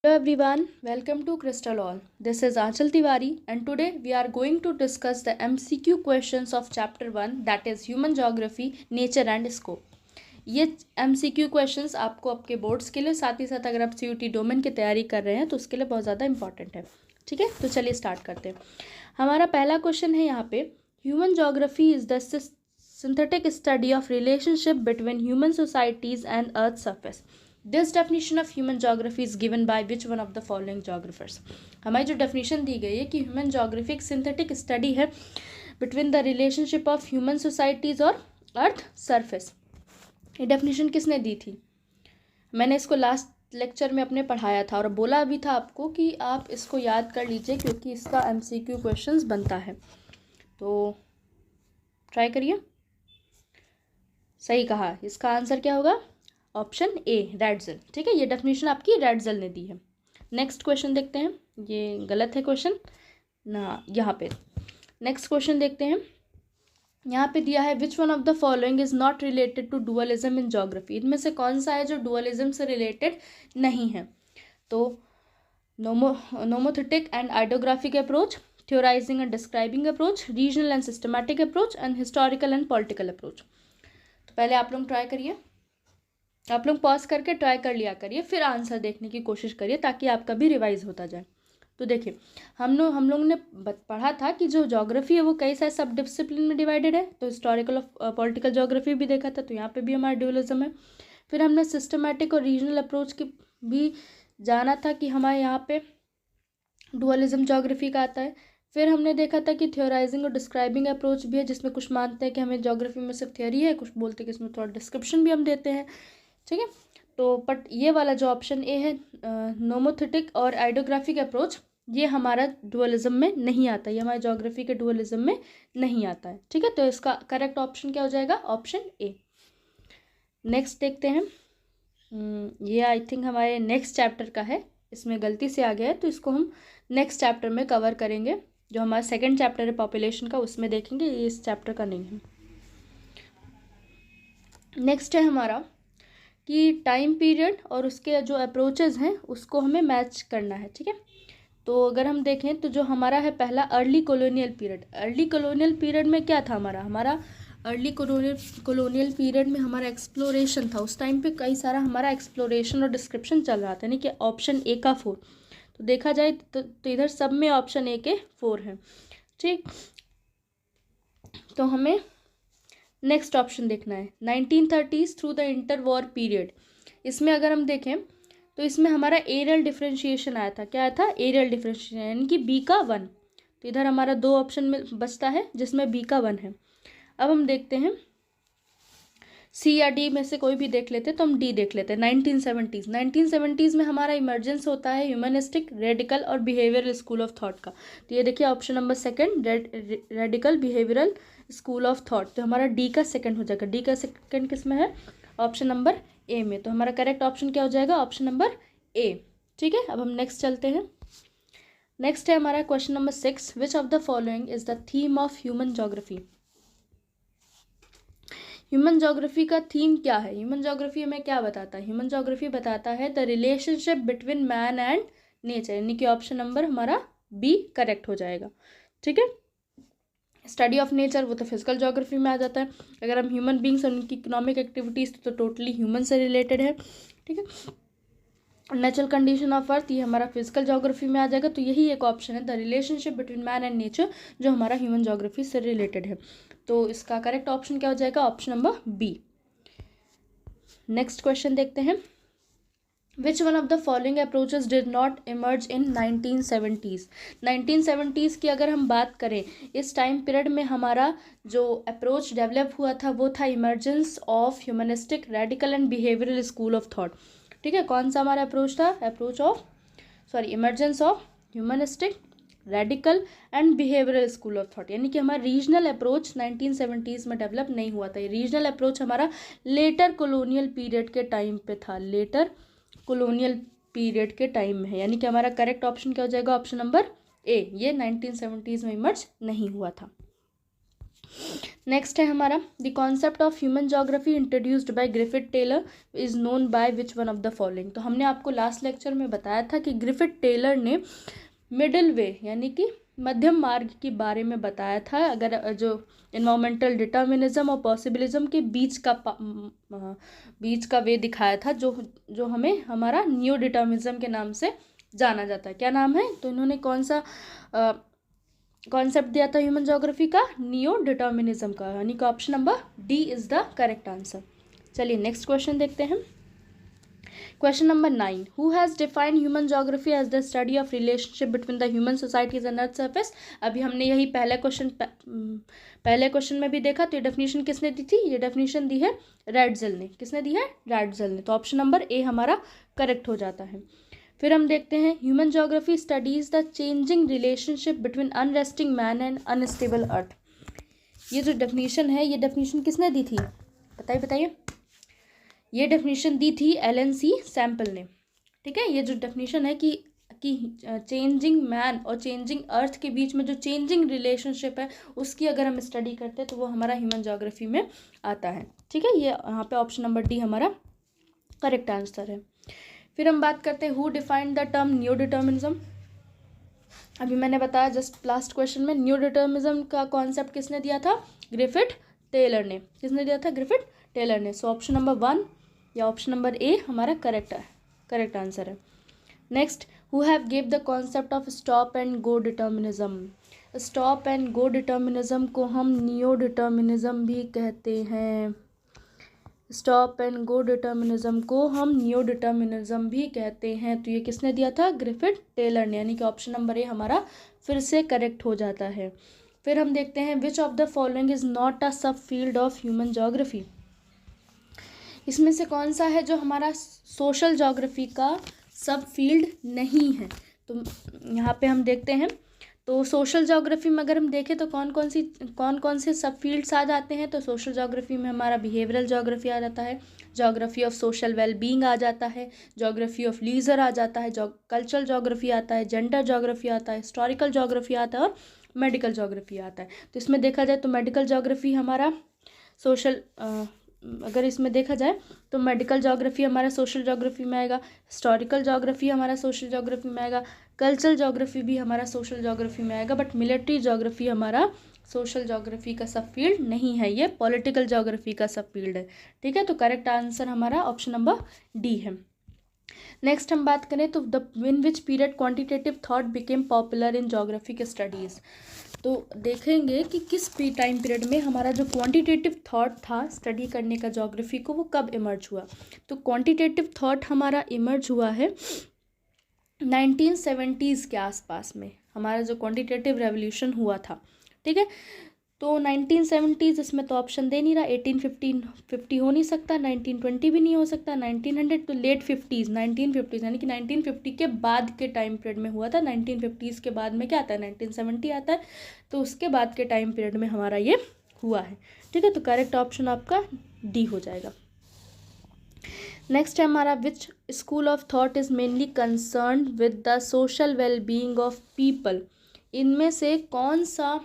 Hello everyone, welcome to Crystal Hall. This is Aanchal Tiwari and today we are going to discuss the MCQ questions of chapter 1 that is Human Geography, Nature and Scope. ये MCQ questions आपको आपके boards के लिए साथ ही साथ अगर आप CUT domain की तैयारी कर रहे हैं तो उसके लिए बहुत ज़्यादा इंपॉर्टेंट है। ठीक है, तो चलिए स्टार्ट करते हैं। हमारा पहला क्वेश्चन है यहाँ पे, human geography is the synthetic study of relationship between human societies and earth surface. This definition of human geography is given by which one of the following geographers. हमारी जो डेफिनेशन दी गई है कि ह्यूमन जोग्राफी एक synthetic study है between the relationship of human societies और earth surface. ये definition किसने दी थी? मैंने इसको लास्ट लेक्चर में अपने पढ़ाया था और बोला भी था आपको कि आप इसको याद कर लीजिए क्योंकि इसका MCQ क्वेश्चंस बनता है, तो ट्राई करिए। सही कहा, इसका आंसर क्या होगा? Option A, Ratzel. ठीक है, ये डेफिनेशन आपकी रैडज़ल ने दी है। नेक्स्ट क्वेश्चन देखते हैं, ये गलत है क्वेश्चन ना, यहाँ पे नेक्स्ट क्वेश्चन देखते हैं। यहाँ पे दिया है which one of the following is not related to dualism in geography. इनमें से कौन सा है जो डुअलिज्म से रिलेटेड नहीं है? तो nomothetic and idiographic approach, theorising and describing approach, regional and systematic approach and historical and political approach. तो पहले आप लोग ट्राई करिए, आप लोग पॉज करके ट्राई कर लिया करिए, फिर आंसर देखने की कोशिश करिए ताकि आपका भी रिवाइज होता जाए। तो देखिए, हम लोग ने पढ़ा था कि जो ज्योग्राफी है वो कई सारे सब डिसिप्लिन में डिवाइडेड है। तो हिस्टोरिकल और पॉलिटिकल ज्योग्राफी भी देखा था, तो यहाँ पे भी हमारा ड्यूअलिज्म है। फिर हमने सिस्टमैटिक और रीजनल अप्रोच की भी जाना था कि हमारे यहाँ पे डुअलिज्म ज्योग्राफी का आता है। फिर हमने देखा था कि थ्योराइजिंग और डिस्क्राइबिंग अप्रोच भी है, जिसमें कुछ मानते हैं कि हमें ज्योग्राफी में सिर्फ थ्योरी है, कुछ बोलते हैं कि इसमें थोड़ा डिस्क्रिप्शन भी हम देते हैं। ठीक है, तो बट ये वाला जो ऑप्शन ए है, नोमोथेटिक और आइडियोग्राफिक अप्रोच, ये हमारा डुअलिज्म में नहीं आता, ये हमारे ज्योग्राफी के डुअलिज्म में नहीं आता है। ठीक है, तो इसका करेक्ट ऑप्शन क्या हो जाएगा? Option A. नेक्स्ट देखते हैं, ये आई थिंक हमारे नेक्स्ट चैप्टर का है, इसमें गलती से आ गया है तो इसको हम नेक्स्ट चैप्टर में कवर करेंगे। जो हमारा सेकंड चैप्टर है पॉपुलेशन का, उसमें देखेंगे, ये इस चैप्टर का नहीं है। नेक्स्ट है हमारा कि टाइम पीरियड और उसके जो अप्रोचेज हैं उसको हमें मैच करना है। ठीक है, तो अगर हम देखें तो जो हमारा है पहला early colonial period. Early colonial period में क्या था? हमारा अर्ली कॉलोनियल पीरियड में हमारा एक्सप्लोरेशन था। उस टाइम पे कई सारा हमारा एक्सप्लोरेशन और डिस्क्रिप्शन चल रहा था, यानी कि ऑप्शन ए का 4। तो देखा जाए तो इधर सब में ऑप्शन ए के 4 हैं। ठीक, तो हमें नेक्स्ट ऑप्शन देखना है 1930s through the inter war period. इसमें अगर हम देखें तो इसमें हमारा एरियल डिफरेंशिएशन आया था। क्या आया था? एरियल डिफरेंशिएशन, यानी कि बी का 1। तो इधर हमारा 2 ऑप्शन में बचता है जिसमें बी का 1 है। अब हम देखते हैं सी या डी में से कोई भी देख लेते, तो हम डी देख लेते हैं। 1970s में हमारा इमर्जेंस होता है ह्यूमनिस्टिक, रेडिकल और बिहेवियरल स्कूल ऑफ थॉट का। तो ये देखिए option number second, radical behavioural school of thought, तो हमारा डी का सेकंड हो जाएगा। डी का सेकंड किस में है? ऑप्शन नंबर ए में। तो हमारा करेक्ट ऑप्शन क्या हो जाएगा? Option number A. ठीक है, अब हम नेक्स्ट चलते हैं। नेक्स्ट है हमारा question number 6, which of the following is the theme of human geography. Human geography का थीम क्या है? ह्यूमन ज्योग्राफी हमें क्या बताता है? ह्यूमन ज्योग्राफी बताता है the relationship between man and nature, यानी कि ऑप्शन नंबर हमारा बी करेक्ट हो जाएगा। ठीक है, स्टडी ऑफ नेचर वो तो फिजिकल ज्योग्राफी में आ जाता है। अगर हम ह्यूमन बींग्स और उनकी इकोनॉमिक एक्टिविटीज तो टोटली ह्यूमन से रिलेटेड है। ठीक है, नेचुरल कंडीशन ऑफ अर्थ ये हमारा फिजिकल ज्योग्राफी में आ जाएगा। तो यही एक ऑप्शन है the relationship between man and nature, जो हमारा ह्यूमन ज्योग्राफी से रिलेटेड है। तो इसका करेक्ट ऑप्शन क्या हो जाएगा? Option number B. Next question देखते हैं, which one of the following approaches did not emerge in 1970s। 1970s की अगर हम बात करें, इस टाइम पीरियड में हमारा जो अप्रोच डेवलप हुआ था वो था emergence of humanistic, radical and behavioural school of thought. ठीक है, कौन सा हमारा अप्रोच था? Emergence of humanistic, radical and behavioural school of thought, यानी कि हमारा रीजनल अप्रोच 1970s में डेवलप नहीं हुआ था। ये रीजनल अप्रोच हमारा लेटर कॉलोनियल पीरियड के टाइम पे था, लेटर कॉलोनियल पीरियड के टाइम में है, यानी कि हमारा करेक्ट ऑप्शन क्या हो जाएगा? ऑप्शन नंबर ए, ये 1970s में इमर्ज नहीं हुआ था। नेक्स्ट है हमारा, the concept of human geography introduced by Griffith Taylor is known by which one of the following. तो हमने आपको लास्ट लेक्चर में बताया था कि ग्रिफिथ टेलर ने मिडिल वे यानी कि मध्यम मार्ग के बारे में बताया था। अगर जो इन्वायरमेंटल डिटर्मिनिज्म और पॉसिबिलिज्म के बीच का वे दिखाया था, जो हमें हमारा न्यू डिटर्मिनिज्म के नाम से जाना जाता है। क्या नाम है? तो इन्होंने कौन सा कॉन्सेप्ट दिया था ह्यूमन ज्योग्राफी का? नियो डिटर्मिनिज्म का, यानी कि option number D is the correct answer. चलिए नेक्स्ट क्वेश्चन देखते हैं। Question number 9, who has defined human geography as the study of relationship between the human societies and earth surface. अभी हमने यही पहले क्वेश्चन में भी देखा। तो ये डेफिनेशन किसने दी थी? ये डेफिनेशन दी है रैडज़ल ने। किसने दी है? रैडज़ल ने। तो ऑप्शन नंबर ए हमारा करेक्ट हो जाता है। फिर हम देखते हैं, human geography studies the changing relationship between unresting man and unstable earth. ये जो डेफिनेशन है, ये डेफिनेशन किसने दी थी? बताइए। ये डेफिनेशन दी थी एलन सी सैम्पल ने। ठीक है, ये जो डेफिनेशन है कि चेंजिंग मैन और चेंजिंग अर्थ के बीच में जो चेंजिंग रिलेशनशिप है, उसकी अगर हम स्टडी करते हैं तो वो हमारा ह्यूमन ज्योग्राफी में आता है। ठीक है, ये यहाँ पे ऑप्शन नंबर डी हमारा करेक्ट आंसर है। फिर हम बात करते हैं, who defined the term new determinism. अभी मैंने बताया जस्ट लास्ट क्वेश्चन में, न्यू डिटर्मिनिज्म का कॉन्सेप्ट किसने दिया था? ग्रिफिथ टेलर ने। किसने दिया था? ग्रिफिथ टेलर ने। सो ऑप्शन नंबर 1 या ऑप्शन नंबर ए हमारा करेक्ट आंसर है। Next, who have give the concept of stop and go determinism. Stop and go determinism को हम नियो डिटर्मिनिज्म भी कहते हैं। स्टॉप एंड गो डिटर्मिनिज्म को हम न्यू डिटर्मिनिज्म भी कहते हैं। तो ये किसने दिया था? ग्रिफिथ टेलर ने, यानी कि ऑप्शन नंबर ए हमारा फिर से करेक्ट हो जाता है। फिर हम देखते हैं, विच of the following is not a sub field of human geography. इसमें से कौन सा है जो हमारा सोशल ज्योग्राफी का सब फील्ड नहीं है? तो यहाँ पे हम देखते हैं, तो सोशल ज्योग्राफी में अगर हम देखें तो कौन कौन से सब फील्ड्स आ जाते हैं? तो सोशल ज्योग्राफी में हमारा बिहेवियरल ज्योग्राफी आ जाता है, ज्योग्राफी ऑफ सोशल वेलबींग आ जाता है, ज्योग्राफी ऑफ लीजर आ जाता है, कल्चरल ज्योग्राफी आता है, जेंडर ज्योग्राफी आता है, हिस्टोरिकल ज्योग्राफी आता है और मेडिकल ज्योग्राफी आता है। तो इसमें देखा जाए तो मेडिकल ज्योग्राफी हमारा अगर इसमें देखा जाए तो मेडिकल ज्योग्राफी हमारा सोशल ज्योग्राफी में आएगा, हिस्टोरिकल ज्योग्राफी हमारा सोशल ज्योग्राफी में आएगा, कल्चरल ज्योग्राफी भी हमारा सोशल ज्योग्राफी में आएगा, बट मिलिट्री ज्योग्राफी हमारा सोशल ज्योग्राफी का सब फील्ड नहीं है, ये पॉलिटिकल ज्योग्राफी का सब फील्ड है। ठीक है, तो करेक्ट आंसर हमारा ऑप्शन नंबर डी है। नेक्स्ट हम बात करें तो in which period quantitative thought became popular in geographic studies. तो देखेंगे कि किस टाइम पीरियड में हमारा जो क्वांटिटेटिव थॉट था स्टडी करने का ज्योग्राफी को, वो कब इमर्ज हुआ। तो क्वांटिटेटिव थॉट हमारा इमर्ज हुआ है 1970s के आसपास में, हमारा जो क्वांटिटेटिव रेवोल्यूशन हुआ था। ठीक है, तो 1970s इसमें तो ऑप्शन दे नहीं रहा, 1850 हो नहीं सकता, 1920 भी नहीं हो सकता, 1900 तो लेट 50s 1950s यानी कि 1950 के बाद के टाइम पीरियड में हुआ था। 1950s के बाद में क्या आता है? 1970 आता है, तो उसके बाद के टाइम पीरियड में हमारा ये हुआ है। ठीक है, तो करेक्ट ऑप्शन आपका डी हो जाएगा। नेक्स्ट है हमारा, which school of thought is mainly concern with the social wellbeing of people. इनमें से कौन सा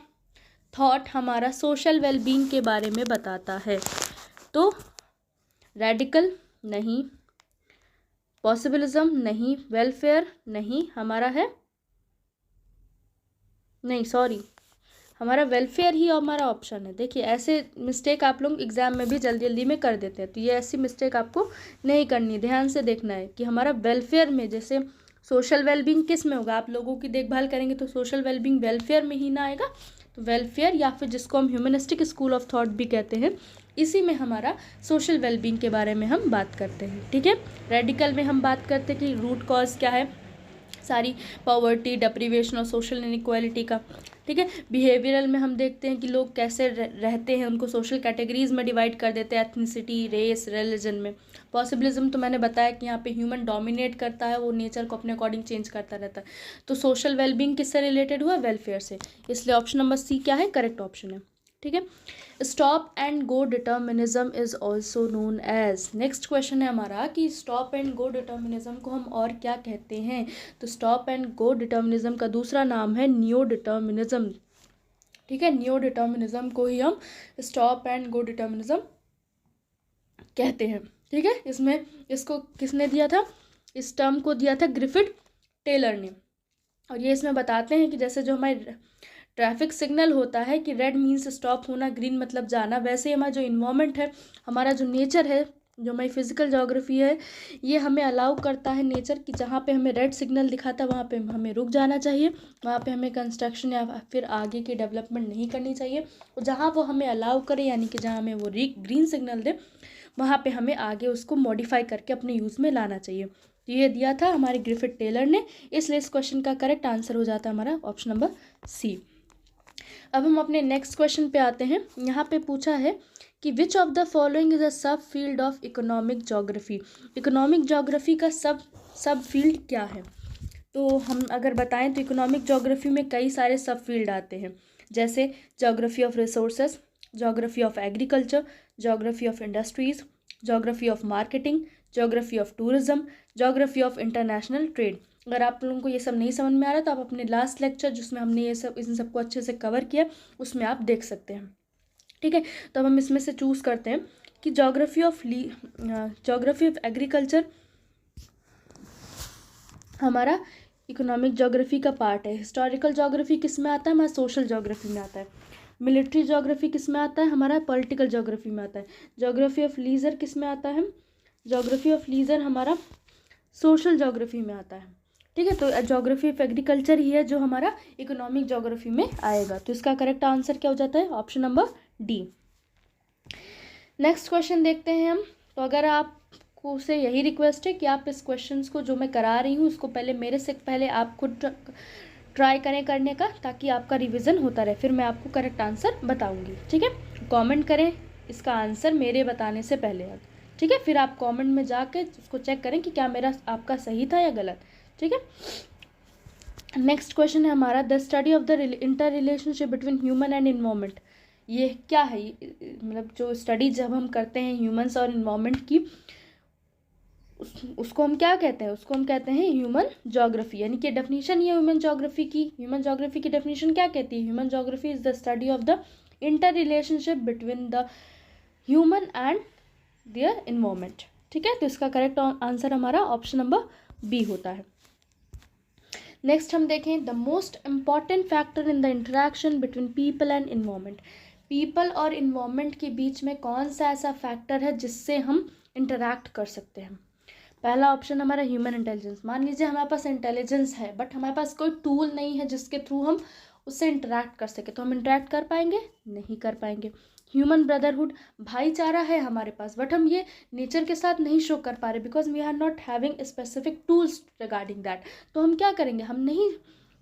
थॉट हमारा सोशल वेलबींग के बारे में बताता है? तो रेडिकल नहीं, पॉसिबिलिज्म नहीं, वेलफेयर नहीं, हमारा है नहीं, सॉरी, हमारा वेलफेयर ही हमारा ऑप्शन है। देखिए, ऐसे मिस्टेक आप लोग एग्जाम में भी जल्दी जल्दी में कर देते हैं, तो ये ऐसी मिस्टेक आपको नहीं करनी, ध्यान से देखना है कि हमारा वेलफेयर में, जैसे सोशल वेलबींग किस में होगा? आप लोगों की देखभाल करेंगे तो सोशल वेलबींग वेलफेयर में ही ना आएगा। तो वेलफेयर या फिर जिसको हम ह्यूमनिस्टिक स्कूल ऑफ थॉट भी कहते हैं, इसी में हमारा सोशल वेलबींग के बारे में हम बात करते हैं। ठीक है, रेडिकल में हम बात करते हैं कि रूट कॉज क्या है सारी पॉवर्टी, डिप्रीवेशन और सोशल इनइक्वालिटी का। ठीक है, बिहेवियरल में हम देखते हैं कि लोग कैसे रहते हैं, उनको सोशल कैटेगरीज में डिवाइड कर देते हैं, एथनिसिटी, रेस, रिलीजन में। पॉसिबिलिज्म तो मैंने बताया कि यहाँ पे ह्यूमन डोमिनेट करता है, वो नेचर को अपने अकॉर्डिंग चेंज करता रहता है। तो सोशल वेलबींग किससे रिलेटेड हुआ? वेलफेयर से, इसलिए ऑप्शन नंबर सी क्या है? करेक्ट ऑप्शन है। ठीक है, stop and go determinism is also known as. Next question है हमारा कि स्टॉप एंड गो डिटर्मिनिज्म को हम और क्या कहते हैं? तो स्टॉप एंड गो डिटर्मिनिज्म का दूसरा नाम है नियो डिटर्मिनिज्म। ठीक है, नियो डिटर्मिनिज्म को ही हम स्टॉप एंड गो डिटर्मिनिज्म कहते हैं। ठीक है, इसमें इसको किसने दिया था, इस टर्म को दिया था ग्रिफिथ टेलर ने। और ये इसमें बताते हैं कि जैसे जो हमारे ट्रैफिक सिग्नल होता है कि रेड मीन्स स्टॉप होना, ग्रीन मतलब जाना, वैसे ही हमारा जो इन्वायरमेंट है, हमारा जो नेचर है, जो हमारी फिजिकल जोग्राफी है, ये हमें अलाउ करता है नेचर कि जहाँ पे हमें रेड सिग्नल दिखाता है वहाँ पे हमें रुक जाना चाहिए, वहाँ पे हमें कंस्ट्रक्शन या फिर आगे की डेवलपमेंट नहीं करनी चाहिए। और जहाँ वो हमें अलाउ करे, यानी कि जहाँ हमें वो ग्रीन सिग्नल दे, वहाँ पे हमें आगे उसको मॉडिफाई करके अपने यूज़ में लाना चाहिए। तो ये दिया था हमारे ग्रिफिथ टेलर ने, इसलिए इस क्वेश्चन का करेक्ट आंसर हो जाता है हमारा ऑप्शन नंबर सी। अब हम अपने नेक्स्ट क्वेश्चन पे आते हैं। यहाँ पे पूछा है कि which of the following is a sub field of economic geography. Economic geography का सब फील्ड क्या है। तो हम अगर बताएं तो इकोनॉमिक जोग्राफी में कई सारे सब फील्ड आते हैं, जैसे geography of resources, geography of agriculture, geography of industries, geography of marketing, geography of tourism, geography of international trade. अगर आप लोगों को ये सब नहीं समझ में आ रहा तो आप अपने लास्ट लेक्चर जिसमें हमने ये सब इन सबको अच्छे से कवर किया उसमें आप देख सकते हैं। ठीक है, तो अब हम इसमें से चूज़ करते हैं कि जोग्राफी ऑफ एग्रीकल्चर हमारा इकोनॉमिक जोग्राफी का पार्ट है। हिस्टोरिकल जोग्राफी किस में आता है, हमारा सोशल जोग्राफी में आता है। मिलिट्री जोग्राफी किस में आता है, हमारा पॉलिटिकल जोग्राफी में आता है। जोग्राफी ऑफ लीजर किस में आता है, जोग्राफी ऑफ लीजर हमारा सोशल जोग्राफी में आता है। ठीक है, तो जोग्राफी ऑफ एग्रीकल्चर ही है जो हमारा इकोनॉमिक जोग्राफी में आएगा। तो इसका करेक्ट आंसर क्या हो जाता है, option number D. Next question देखते हैं हम। तो अगर आपको से यही रिक्वेस्ट है कि आप इस क्वेश्चंस को जो मैं करा रही हूँ उसको पहले मेरे से पहले आप खुद ट्राई करें करने का, ताकि आपका रिवीजन होता रहे, फिर मैं आपको करेक्ट आंसर बताऊंगी। ठीक है, कमेंट करें इसका आंसर मेरे बताने से पहले। ठीक है, फिर आप कमेंट में जाके उसको चेक करें कि क्या मेरा आपका सही था या गलत। ठीक है, नेक्स्ट क्वेश्चन है हमारा, the study of the inter relationship between human and environment. ये क्या है, मतलब जो स्टडी जब हम करते हैं ह्यूमन्स और इन्वायरमेंट की, उसको हम क्या कहते हैं, उसको हम कहते हैं ह्यूमन जोग्राफी। यानी कि डेफिनेशन ये ह्यूमन जोग्राफी की डेफिनेशन क्या कहती है, human geography is the study of the inter relationship between the human and their environment. ठीक है, तो इसका करेक्ट आंसर हमारा ऑप्शन नंबर बी होता है। नेक्स्ट हम देखें, the most important factor in the interaction between people and environment. People और इन्वायरमेंट के बीच में कौन सा ऐसा फैक्टर है जिससे हम इंटरैक्ट कर सकते हैं। पहला ऑप्शन हमारा ह्यूमन इंटेलिजेंस। मान लीजिए हमारे पास इंटेलिजेंस है बट हमारे पास कोई टूल नहीं है जिसके थ्रू हम उससे इंटरैक्ट कर सके, तो हम इंटरैक्ट कर पाएंगे, नहीं कर पाएंगे। ह्यूमन ब्रदरहुड, भाईचारा है हमारे पास बट हम ये नेचर के साथ नहीं शो कर पा रहे because we are not having specific tools regarding that, तो हम क्या करेंगे, हम नहीं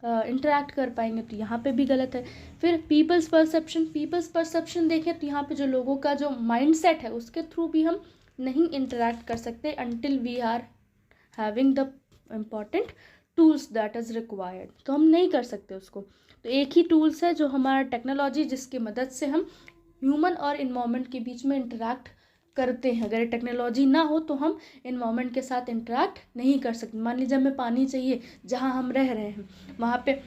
इंटरैक्ट कर पाएंगे, तो यहाँ पे भी गलत है। फिर पीपल्स परसेप्शन देखें तो यहाँ पे जो लोगों का जो माइंडसेट है उसके थ्रू भी हम नहीं इंटरैक्ट कर सकते until we are having the important tools that is required, तो हम नहीं कर सकते उसको। तो एक ही टूल्स है जो हमारा टेक्नोलॉजी, जिसकी मदद से हम ह्यूमन और इन्वायरमेंट के बीच में इंटरैक्ट करते हैं। अगर ये ना हो तो हम इन्वायरमेंट के साथ इंटरैक्ट नहीं कर सकते। मान लीजिए हमें पानी चाहिए, जहाँ हम रह रहे हैं वहाँ पे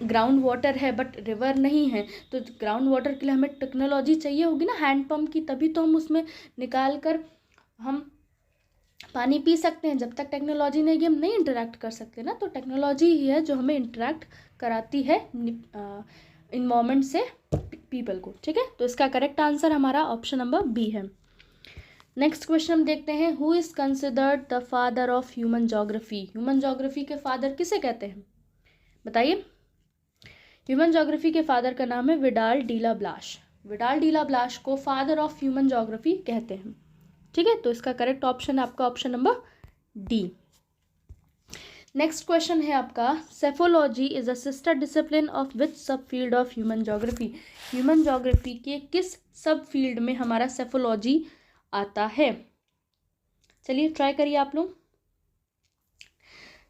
ग्राउंड वाटर है बट रिवर नहीं है, तो ग्राउंड वाटर के लिए हमें टेक्नोलॉजी चाहिए होगी ना, हैंड पंप की, तभी तो हम उसमें निकाल कर हम पानी पी सकते हैं। जब तक टेक्नोलॉजी नहीं, हम नहीं इंटरैक्ट कर सकते ना। तो टेक्नोलॉजी ही है जो हमें इंटरैक्ट कराती है इन्वायरमेंट से पीपल को। ठीक है, तो इसका करेक्ट आंसर हमारा ऑप्शन नंबर बी है। नेक्स्ट क्वेश्चन हम देखते हैं, who is considered the father of human geography. Human geography के फादर किसे कहते हैं, बताइए। ह्यूमन जोग्राफी के फादर का नाम है Vidal de la Blache. Vidal de la Blache को फादर ऑफ ह्यूमन जोग्राफी कहते हैं। ठीक है, तो इसका करेक्ट ऑप्शन है आपका option number D. Next question है आपका, psephology is a sister discipline of which sub field of human geography. Human geography के किस सब फील्ड में हमारा सेफोलॉजी आता है। चलिए ट्राई करिए आप लोग।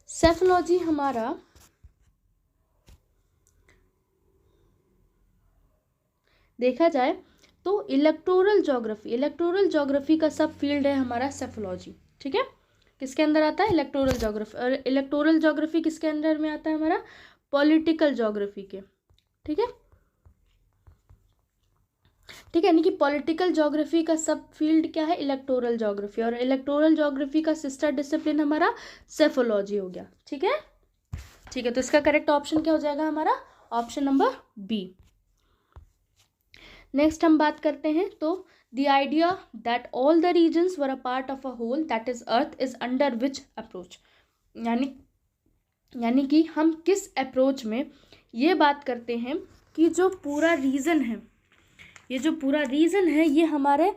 सेफोलॉजी हमारा देखा जाए तो इलेक्टोरल जोग्राफी का सब फील्ड है हमारा सेफोलॉजी। ठीक है, किसके अंदर आता है, इलेक्टोरल जोग्राफी। और इलेक्टोरल जोग्राफी किसके अंदर में आता है, हमारा पॉलिटिकल जोग्राफी के। ठीक है, ठीक है, यानी कि पॉलिटिकल ज्योग्राफी का सब फील्ड क्या है, इलेक्टोरल ज्योग्राफी, और इलेक्टोरल ज्योग्राफी का सिस्टर डिसिप्लिन हमारा सेफोलॉजी हो गया। ठीक है, ठीक है, तो इसका करेक्ट ऑप्शन क्या हो जाएगा हमारा, ऑप्शन नंबर बी। नेक्स्ट हम बात करते हैं, तो the idea that all the regions were a part of a whole that is earth is under which approach, यानी कि हम किस अप्रोच में ये बात करते हैं कि जो पूरा रीजन है, ये जो पूरा रीजन है ये हमारे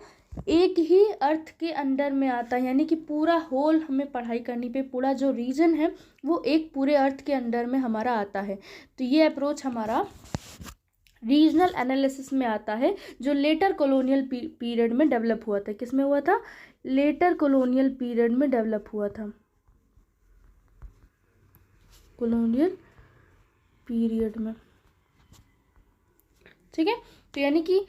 एक ही अर्थ के अंडर में आता है, यानी कि पूरा होल हमें पढ़ाई करनी पे पूरा जो रीजन है वो एक पूरे अर्थ के अंडर में हमारा आता है। तो ये अप्रोच हमारा रीजनल एनालिसिस में आता है, जो लेटर कॉलोनियल पीरियड में डेवलप हुआ था। किस में हुआ था, लेटर कॉलोनियल पीरियड में डेवलप हुआ था, कॉलोनियल पीरियड में। ठीक है, तो यानी कि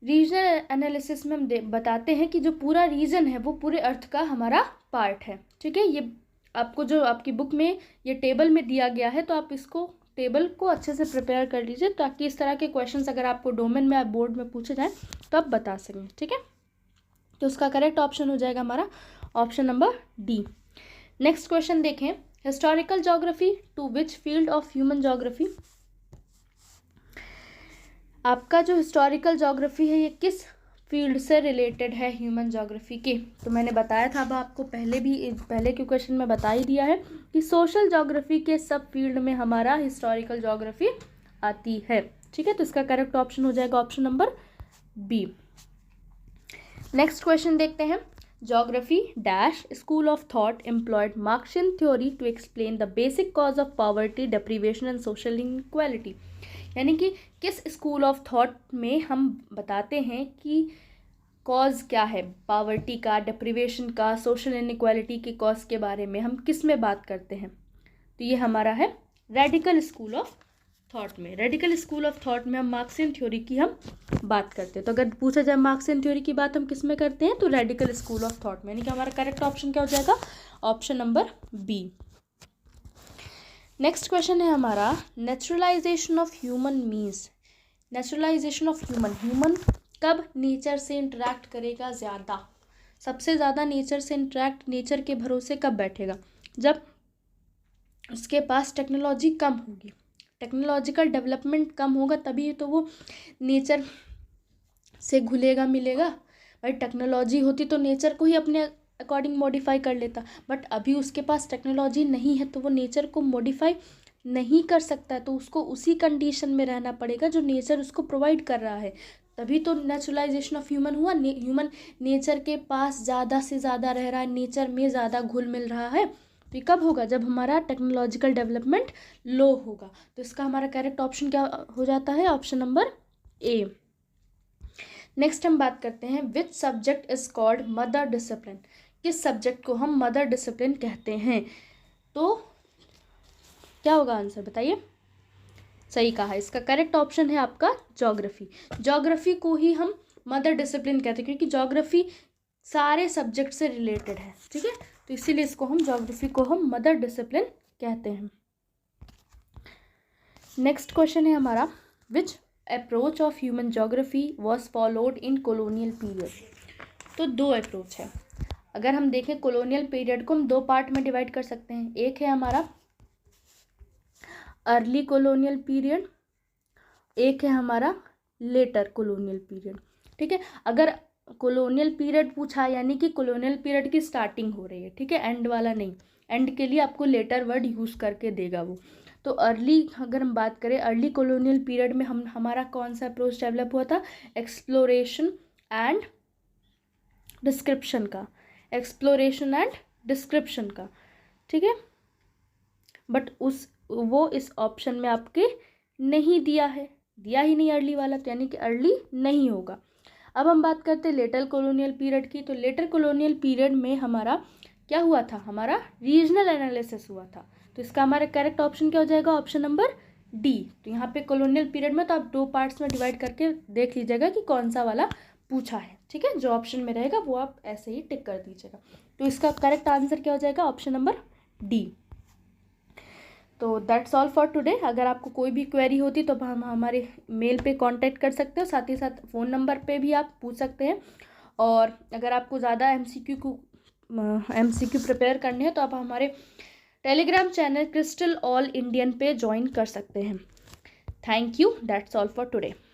रीजनल एनालिसिस में हम बताते हैं कि जो पूरा रीजन है वो पूरे अर्थ का हमारा पार्ट है। ठीक है, ये आपको जो आपकी बुक में ये टेबल में दिया गया है, तो आप इसको टेबल को अच्छे से प्रिपेयर कर लीजिए, ताकि इस तरह के क्वेश्चंस अगर आपको डोमेन में या बोर्ड में पूछे जाएं तो आप बता सकें। ठीक है, तो उसका करेक्ट ऑप्शन हो जाएगा हमारा option number D. Next question देखें, historical geography to which field of human geography. आपका जो हिस्टोरिकल ज्योग्राफी है ये किस फील्ड से रिलेटेड है ह्यूमन ज्योग्राफी के, तो मैंने बताया था, अब आपको पहले के क्वेश्चन में बता ही दिया है कि सोशल ज्योग्राफी के सब फील्ड में हमारा हिस्टोरिकल ज्योग्राफी आती है। ठीक है, तो इसका करेक्ट ऑप्शन हो जाएगा option number B. Next question देखते हैं, geography dash school of thought employed Marxian theory to explain the basic cause of poverty, deprivation and social inequality, यानी कि किस स्कूल ऑफ थॉट में हम बताते हैं कि कॉज क्या है पावर्टी का, डिप्रीवेशन का, सोशल इनइक्वालिटी के कॉज के बारे में हम किस में बात करते हैं, तो ये हमारा है रेडिकल स्कूल ऑफ थॉट में। रेडिकल स्कूल ऑफ थॉट में हम मार्क्सियन थ्योरी की हम बात करते हैं। तो अगर पूछा जाए मार्क्सियन थ्योरी की बात हम किस में करते हैं, तो रेडिकल स्कूल ऑफ थॉट में, यानी कि हमारा करेक्ट ऑप्शन क्या हो जाएगा, option number B. Next question है हमारा, naturalization of human means, naturalization of human कब नेचर से इंटरेक्ट करेगा ज़्यादा, सबसे ज़्यादा नेचर से इंटरेक्ट, नेचर के भरोसे कब बैठेगा, जब उसके पास टेक्नोलॉजी कम होगी, टेक्नोलॉजिकल डेवलपमेंट कम होगा, तभी तो वो नेचर से घुलेगा मिलेगा। भाई टेक्नोलॉजी होती तो नेचर को ही अपने अकॉर्डिंग मॉडिफाई कर लेता, बट अभी उसके पास टेक्नोलॉजी नहीं है तो वो नेचर को मॉडिफाई नहीं कर सकता है, तो उसको उसी कंडीशन में रहना पड़ेगा जो नेचर उसको प्रोवाइड कर रहा है, तभी तो नेचुरलाइजेशन ऑफ ह्यूमन हुआ। ह्यूमन नेचर के पास ज़्यादा से ज़्यादा रह रहा है, नेचर में ज़्यादा घुल मिल रहा है, तो ये कब होगा, जब हमारा टेक्नोलॉजिकल डेवलपमेंट लो होगा। तो इसका हमारा करेक्ट ऑप्शन क्या हो जाता है, ऑप्शन नंबर ए। नेक्स्ट हम बात करते हैं, which subject is called mother discipline, किस सब्जेक्ट को हम मदर डिसिप्लिन कहते हैं, तो क्या होगा आंसर बताइए। सही कहा, इसका करेक्ट ऑप्शन है आपका ज्योग्राफी। ज्योग्राफी को ही हम मदर डिसिप्लिन कहते हैं, क्योंकि ज्योग्राफी सारे सब्जेक्ट से रिलेटेड है। ठीक है, तो इसीलिए इसको हम ज्योग्राफी को हम मदर डिसिप्लिन कहते हैं। नेक्स्ट क्वेश्चन है हमारा, which approach of human geography was followed in colonial period. तो दो अप्रोच है, अगर हम देखें कॉलोनियल पीरियड को हम दो पार्ट में डिवाइड कर सकते हैं, एक है हमारा अर्ली कॉलोनियल पीरियड, एक है हमारा लेटर कॉलोनियल पीरियड। ठीक है, अगर कॉलोनियल पीरियड पूछा यानी कि कॉलोनियल पीरियड की स्टार्टिंग हो रही है, ठीक है, एंड वाला नहीं, एंड के लिए आपको लेटर वर्ड यूज़ करके देगा वो। तो अर्ली अगर हम बात करें, अर्ली कॉलोनियल पीरियड में हमारा कौन सा अप्रोच डेवलप हुआ था, एक्सप्लोरेशन एंड डिस्क्रिप्शन का, एक्सप्लोरेशन एंड डिस्क्रिप्शन का। ठीक है, बट वो इस ऑप्शन में आपके नहीं दिया है, दिया ही नहीं अर्ली वाला, तो यानी कि अर्ली नहीं होगा। अब हम बात करते हैं लेटर कॉलोनियल पीरियड की। तो लेटर कॉलोनियल पीरियड में हमारा क्या हुआ था, हमारा रीजनल एनालिसिस हुआ था, तो इसका हमारा करेक्ट ऑप्शन क्या हो जाएगा, ऑप्शन नंबर डी। तो यहाँ पे कॉलोनियल पीरियड में तो आप दो पार्ट्स में डिवाइड करके देख लीजिएगा कि कौन सा वाला पूछा है। ठीक है, जो ऑप्शन में रहेगा वो आप ऐसे ही टिक कर दीजिएगा। तो इसका करेक्ट आंसर क्या हो जाएगा, ऑप्शन नंबर डी। तो दैट्स ऑल फॉर टुडे। अगर आपको कोई भी क्वेरी होती तो हम हमारे मेल पे कांटेक्ट कर सकते हो, साथ ही साथ फ़ोन नंबर पे भी आप पूछ सकते हैं। और अगर आपको ज़्यादा एमसीक्यू प्रिपेयर करने हैं तो आप हमारे Telegram channel crystal all Indian पे ज्वाइन कर सकते हैं। Thank you, that's all for today.